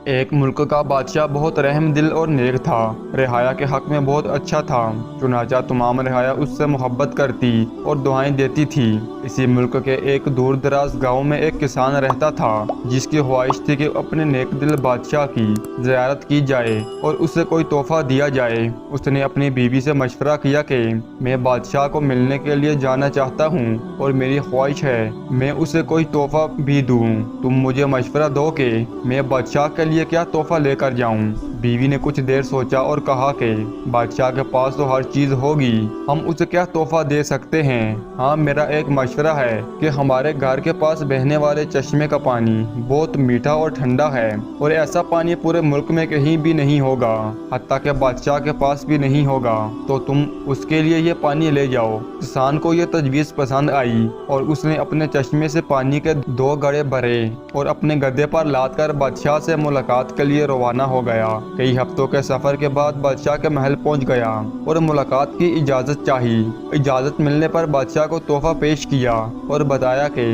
ایک ملک کا بادشاہ بہت رحم دل اور نیک تھا۔ رعایا کے حق میں بہت اچھا تھا۔ چنانچہ تمام رعایا اس سے محبت کرتی اور دعائیں دیتی تھی۔ اسی ملک کے ایک دور دراز گاؤں میں ایک کسان رہتا تھا جس کی خواہش تھی کہ اپنے نیک دل بادشاہ کی زیارت کی جائے اور اسے کوئی تحفہ دیا جائے۔ اس نے اپنی بیوی سے مشورہ کیا کہ میں بادشاہ کو ملنے کے لیے جانا چاہتا ہوں اور میری خواہش ہے میں اسے کوئی تحفہ بھی دوں۔ تم مجھے مشورہ دو کہ میں بادشاہ کے لیے کیا تحفہ لے کر جاؤں۔ بیوی نے کچھ دیر سوچا اور کہا کہ بادشاہ کے پاس تو ہر چیز ہوگی، ہم اسے کیا تحفہ دے سکتے ہیں۔ ہاں، میرا ایک مشورہ ہے کہ ہمارے گھر کے پاس بہنے والے چشمے کا پانی بہت میٹھا اور ٹھنڈا ہے اور ایسا پانی پورے ملک میں کہیں بھی نہیں ہوگا، حتیٰ کہ بادشاہ کے پاس بھی نہیں ہوگا، تو تم اس کے لیے یہ پانی لے جاؤ۔ کسان کو یہ تجویز پسند آئی اور اس نے اپنے چشمے سے پانی کے 2 گڑھے بھرے اور اپنے گدھے پر لاد کر بادشاہ سے ملاقات کے لیے روانہ ہو گیا۔ کئی ہفتوں کے سفر کے بعد بادشاہ کے محل پہنچ گیا اور ملاقات کی اجازت چاہی۔ اجازت ملنے پر بادشاہ کو تحفہ پیش کیا اور بتایا کہ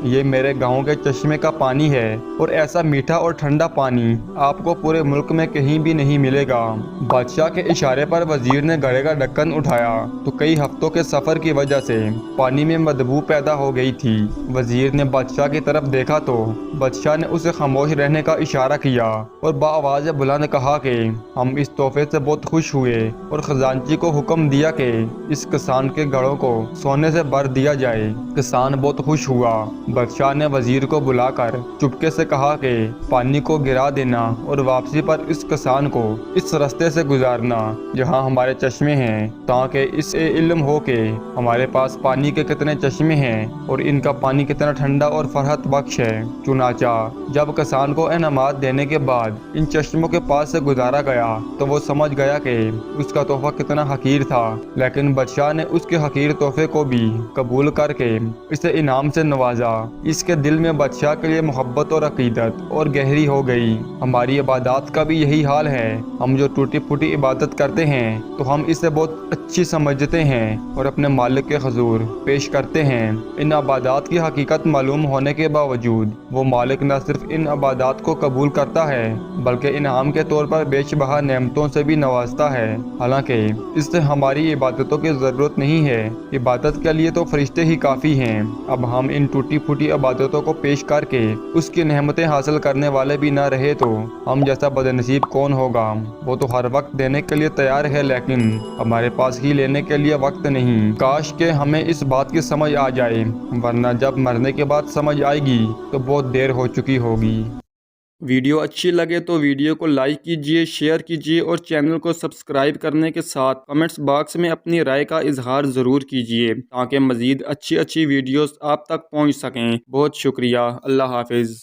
یہ میرے گاؤں کے چشمے کا پانی ہے اور ایسا میٹھا اور ٹھنڈا پانی آپ کو پورے ملک میں کہیں بھی نہیں ملے گا۔ بادشاہ کے اشارے پر وزیر نے گھڑے کا ڈھکن اٹھایا تو کئی ہفتوں کے سفر کی وجہ سے پانی میں بدبو پیدا ہو گئی تھی۔ وزیر نے بادشاہ کی طرف دیکھا تو بادشاہ نے اسے خاموش رہنے کا اشارہ کیا اور بآواز بلند کہا کہ ہم اس تحفے سے بہت خوش ہوئے اور خزانچی کو حکم دیا کہ اس کسان کے گھڑوں کو سونے سے بھر دیا جائے۔ کسان بہت خوش ہوا۔ بادشاہ نے وزیر کو بلا کر چپکے سے کہا کہ پانی کو گرا دینا اور واپسی پر اس کسان کو اس راستے سے گزارنا جہاں ہمارے چشمے ہیں، تاکہ اسے علم ہو کہ ہمارے پاس پانی کے کتنے چشمے ہیں اور ان کا پانی کتنا ٹھنڈا اور فرحت بخش ہے۔ چنانچہ جب کسان کو انعامات دینے کے بعد ان چشموں کے پاس سے گزارا گیا تو وہ سمجھ گیا کہ اس کا تحفہ کتنا حقیر تھا، لیکن بادشاہ نے اس کے حقیر تحفے کو بھی قبول کر کے اسے انعام سے نوازا۔ اس کے دل میں بادشاہ کے لیے محبت اور عقیدت اور گہری ہو گئی۔ ہماری عبادات کا بھی یہی حال ہے۔ ہم جو ٹوٹی پھوٹی عبادت کرتے ہیں تو ہم اسے بہت اچھی سمجھتے ہیں اور اپنے مالک کے حضور پیش کرتے ہیں۔ ان عبادات کی حقیقت معلوم ہونے کے باوجود وہ مالک نہ صرف ان عبادات کو قبول کرتا ہے بلکہ انعام کے طور پر بیش بہا نعمتوں سے بھی نوازتا ہے۔ حالانکہ اس سے ہماری عبادتوں کی ضرورت نہیں ہے، عبادت کے لیے تو فرشتے ہی کافی ہیں۔ اب ہم ان ٹوٹی پھوٹی عبادتوں کو پیش کر کے اس کی نعمتیں حاصل کرنے والے بھی نہ رہے تو ہم جیسا بدنصیب کون ہوگا۔ وہ تو ہر وقت دینے کے لیے تیار ہے لیکن ہمارے پاس ہی لینے کے لیے وقت نہیں۔ کاش کہ ہمیں اس بات کی سمجھ آ جائے، ورنہ جب مرنے کے بعد سمجھ آئے گی تو بہت دیر ہو چکی ہوگی۔ ویڈیو اچھی لگے تو ویڈیو کو لائک کیجئے، شیئر کیجئے اور چینل کو سبسکرائب کرنے کے ساتھ کمنٹس باکس میں اپنی رائے کا اظہار ضرور کیجئے تاکہ مزید اچھی ویڈیوز آپ تک پہنچ سکیں۔ بہت شکریہ۔ اللہ حافظ۔